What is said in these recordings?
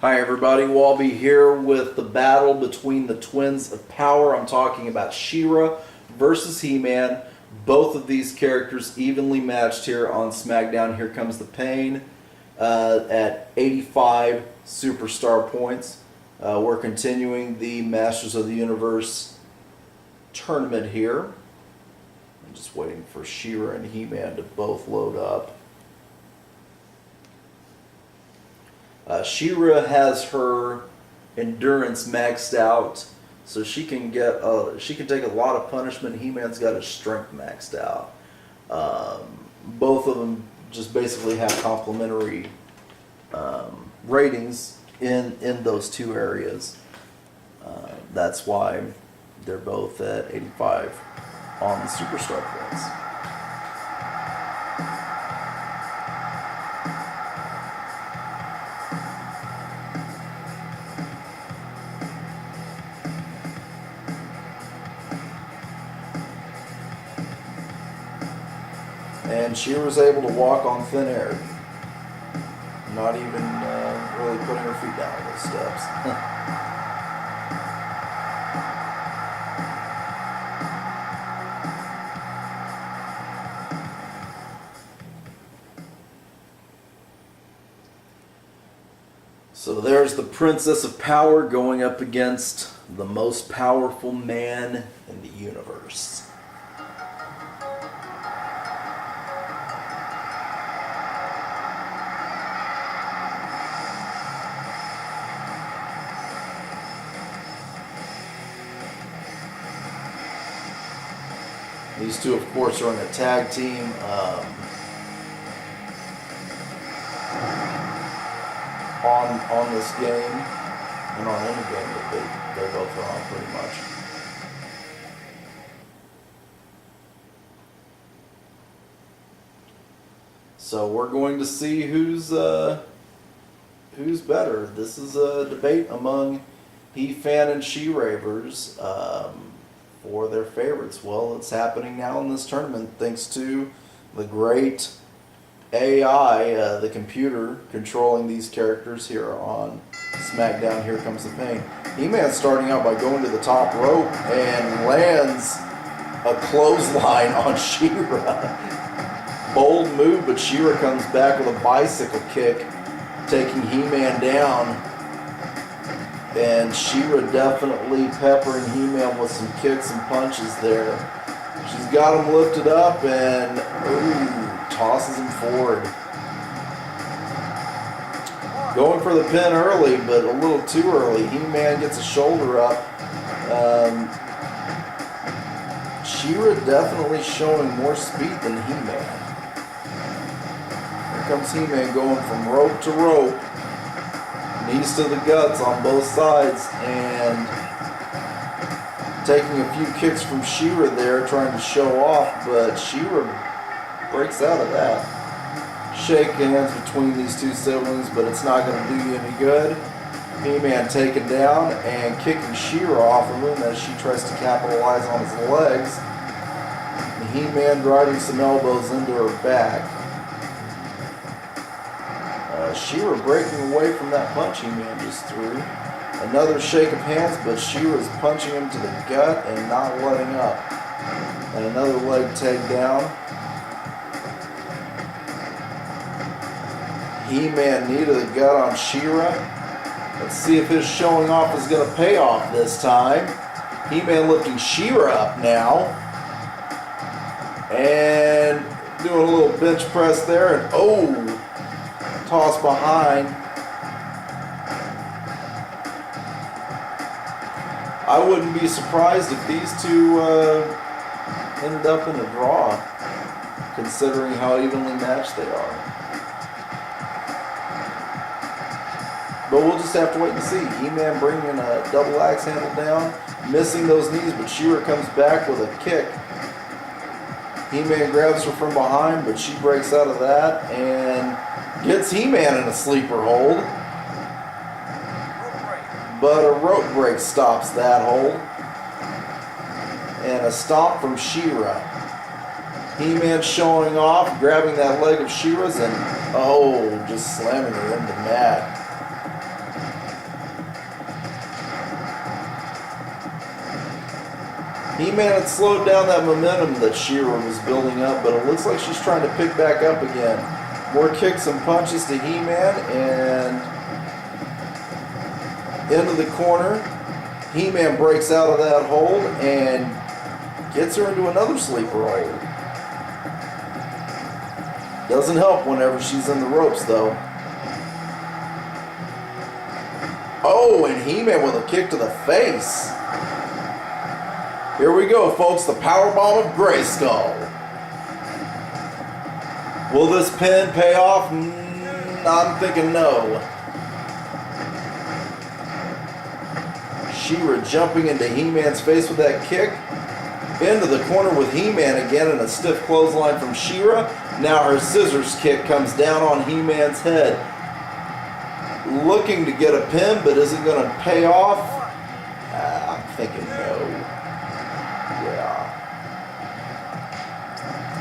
Hi everybody, Wallby here with the battle between the twins of power. I'm talking about She-Ra versus He-Man. Both of these characters evenly matched here on SmackDown. Here Comes the Pain at 85 superstar points. We're continuing the Masters of the Universe tournament here. I'm just waiting for She-Ra and He-Man to both load up. She-Ra has her endurance maxed out, so she can take a lot of punishment. He-Man's got his strength maxed out. Both of them just basically have complementary ratings in those two areas. That's why they're both at 85 on the superstar points. And She-Ra's able to walk on thin air. Not even really putting her feet down on those steps. So there's the Princess of Power going up against the most powerful man in the universe. These two, of course, are in a tag team. On this game, and on any game that they both are on, pretty much. So we're going to see who's better. This is a debate among He-Fan and She-Ravers for their favorites. Well, it's happening now in this tournament thanks to the great AI, the computer controlling these characters here on SmackDown. Here Comes the Pain. He-Man starting out by going to the top rope and lands a clothesline on She-Ra. Bold move, but She-Ra comes back with a bicycle kick, taking He-Man down. And She-Ra definitely peppering He-Man with some kicks and punches there. She's got him lifted up and tosses him forward. Going for the pin early, but a little too early. He-Man gets a shoulder up. She-Ra definitely showing more speed than He-Man. Here comes He-Man going from rope to rope. Knees to the guts on both sides, and taking a few kicks from She-Ra there, trying to show off, but She-Ra breaks out of that. Shake hands between these two siblings, but it's not going to do you any good. He-Man taken down and kicking She-Ra off of him as she tries to capitalize on his legs. He-Man driving some elbows into her back. She-Ra breaking away from that punch He-Man just threw. Another shake of hands, but She-Ra's punching him to the gut and not letting up. And another leg tag down. He-Man knee to the gut on She-Ra. Let's see if his showing off is going to pay off this time. He-Man lifting She-Ra up now. And doing a little bench press there. And toss behind. I wouldn't be surprised if these two ended up in a draw, considering how evenly matched they are. But we'll just have to wait and see. He-Man bringing a double axe handle down, missing those knees, but She-Ra comes back with a kick. He-Man grabs her from behind, but she breaks out of that and gets He-Man in a sleeper hold. But a rope break stops that hold. And a stomp from She-Ra. He-Man showing off, grabbing that leg of She-Ra's and, just slamming her into the mat. He-Man had slowed down that momentum that She-Ra was building up, but it looks like she's trying to pick back up again. More kicks and punches to He-Man, and into the corner. He-Man breaks out of that hold and gets her into another sleeper hold. Doesn't help whenever she's in the ropes, though. Oh, and He-Man with a kick to the face. Here we go, folks, the powerbomb of Grayskull. Will this pin pay off? I'm thinking no. She-Ra jumping into He-Man's face with that kick. Into the corner with He-Man again, and a stiff clothesline from She-Ra. Now her scissors kick comes down on He-Man's head. Looking to get a pin, but is it going to pay off? I'm thinking no. Yeah.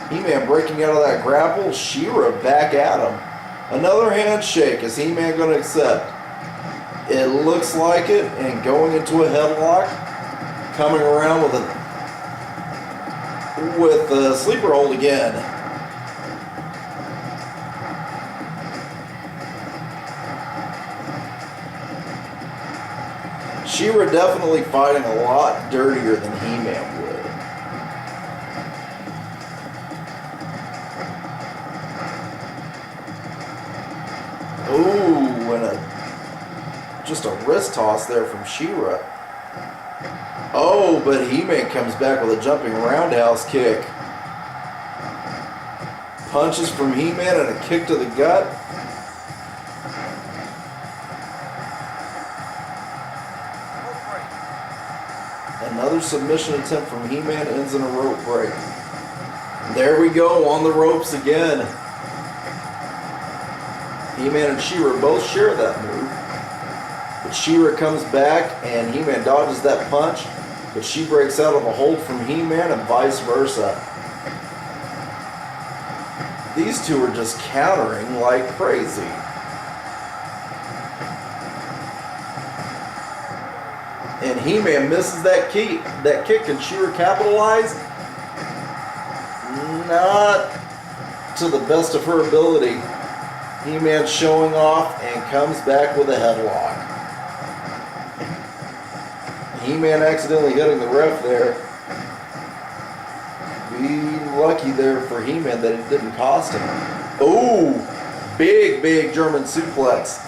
He-Man breaking out of that grapple. She-Ra back at him. Another handshake. Is He-Man going to accept? It looks like it, and going into a headlock. Coming around with a sleeper hold again. She-Ra definitely fighting a lot dirtier than He-Man would. Ooh, and just a wrist toss there from She-Ra. Oh, but He-Man comes back with a jumping roundhouse kick. Punches from He-Man and a kick to the gut. Another submission attempt from He-Man ends in a rope break. There we go, on the ropes again. He-Man and She-Ra both share that move. But She-Ra comes back and He-Man dodges that punch. But she breaks out of a hold from He-Man and vice versa. These two are just countering like crazy. And He-Man misses that kick. Can She-Ra capitalize? Not to the best of her ability. He-Man showing off and comes back with a headlock. He-Man accidentally hitting the ref there. Be lucky there for He-Man that it didn't cost him. Ooh, big German suplex.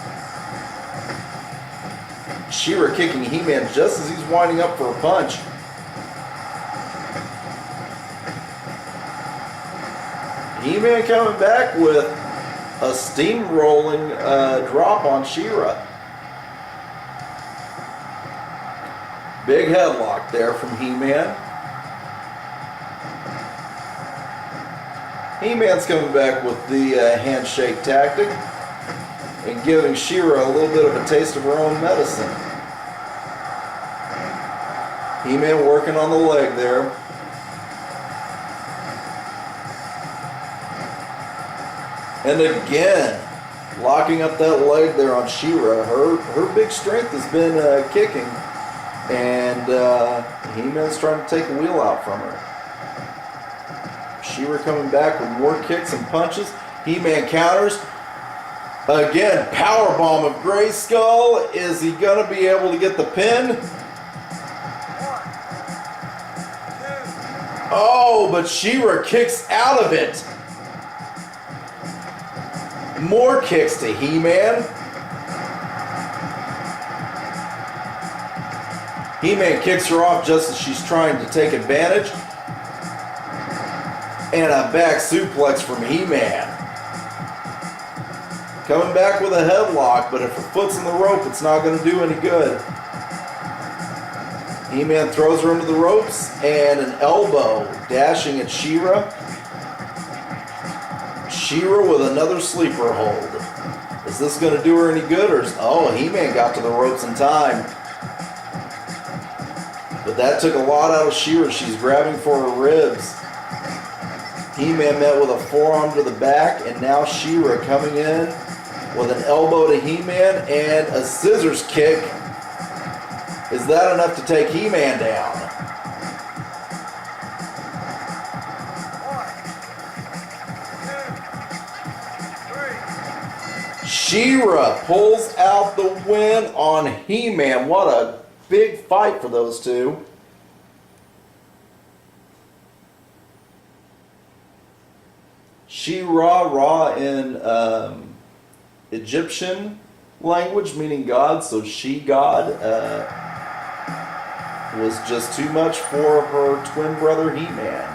She-Ra kicking He-Man just as he's winding up for a punch. He-Man coming back with a steamrolling drop on She-Ra. Big headlock there from He-Man. He-Man's coming back with the handshake tactic and giving She-Ra a little bit of a taste of her own medicine. He-Man working on the leg there. And again, locking up that leg there on She-Ra. Her big strength has been kicking. And He-Man's trying to take a wheel out from her. She-Ra coming back with more kicks and punches. He-Man counters. Again, powerbomb of Grayskull. Is he going to be able to get the pin? Oh, but She-Ra kicks out of it. More kicks to He-Man. He-Man kicks her off just as she's trying to take advantage. And a back suplex from He-Man. Coming back with a headlock, but if her foot's in the rope, it's not going to do any good. He-Man throws her into the ropes, and an elbow dashing at She-Ra. She-Ra with another sleeper hold. Is this going to do her any good? Oh, He-Man got to the ropes in time. But that took a lot out of She-Ra. She's grabbing for her ribs. He-Man met with a forearm to the back, and now She-Ra coming in with an elbow to He-Man and a scissors kick. Is that enough to take He-Man down? She-Ra pulls out the win on He-Man. What a big fight for those two. She-Ra, Ra in Egyptian language, meaning God, so she-God, was just too much for her twin brother He-Man.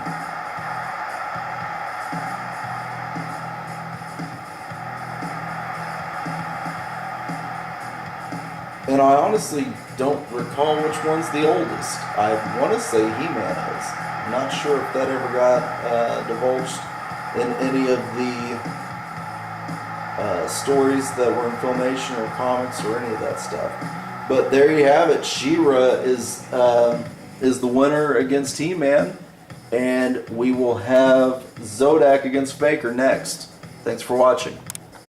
And I honestly don't recall which one's the oldest. I want to say He-Man is. I'm not sure if that ever got divulged in any of the stories that were in Filmation or comics or any of that stuff. But there you have it. She-Ra is the winner against He-Man, and we will have Zodak against Faker next. Thanks for watching.